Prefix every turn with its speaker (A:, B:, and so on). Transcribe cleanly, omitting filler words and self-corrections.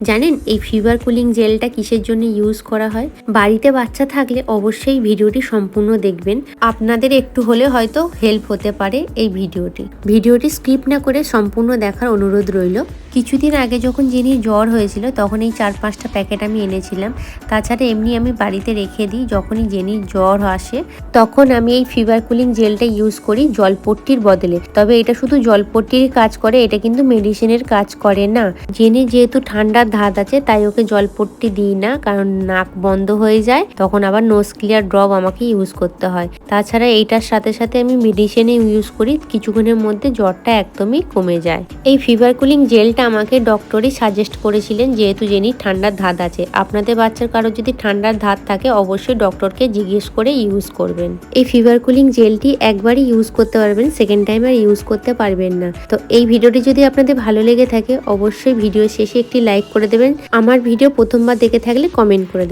A: জানেন এই fever cooling জেলটা কিসের জন্য ইউজ করা হয়? বাড়িতে বাচ্চা থাকলে অবশ্যই ভিডিওটি সম্পূর্ণ দেখবেন। আপনাদের একটু হলে হয়তো হেল্প হতে পারে এই ভিডিওটি স্কিপ না করে সম্পূর্ণ দেখার অনুরোধ রইল। কিছুদিন আগে যখন জেনির জ্বর হয়েছিল তখন এই 4-5টা প্যাকেট আমি এনেছিলাম। তাছাড়া এমনি আমি বাড়িতে রেখে দিই, যখনই জেনির জ্বর আসে তখন আমি এই ফিভার কুলিং জেলটা ইউজ করি জলপট্টির বদলে। তবে এটা শুধু জলপট্টির কাজ করে, এটা কিন্তু মেডিসিনের কাজ করে না। জেনি যেহেতু ঠান্ডার ধাত আছে তাই ওকে জলপট্টি দিই না, কারণ নাক বন্ধ হয়ে যায়, তখন আবার নোজ ক্লিয়ার ড্রপ আমাকে ইউজ করতে হয়। তাছাড়া এইটার সাথে সাথে আমি মেডিসিনে ইউজ করি, কিছুক্ষণের মধ্যে জ্বরটা একদমই কমে যায়। এই ফিভার কুলিং জেলটা আমাকে ডক্টরই সাজেস্ট করেছিলেন, যেহেতু জেনির ঠান্ডার ধাত আছে। আপনাদের বাচ্চার কারো যদি ঠান্ডার ধাত থাকে অবশ্যই ডক্টরকে জিজ্ঞেস করে ইউজ করবেন। এই ফিভার কুলিং জেলটি একবারই ইউজ করতে পারবেন, সেকেন্ড টাইম আর ইউজ করতে পারবেন না। তো এই ভিডিওটি যদি আপনাদের ভালো লেগে থাকে অবশ্যই ভিডিও শেষে একটি লাইক করে দেবেন। আমার ভিডিও প্রথমবার দেখে থাকলে কমেন্ট করে দেবেন।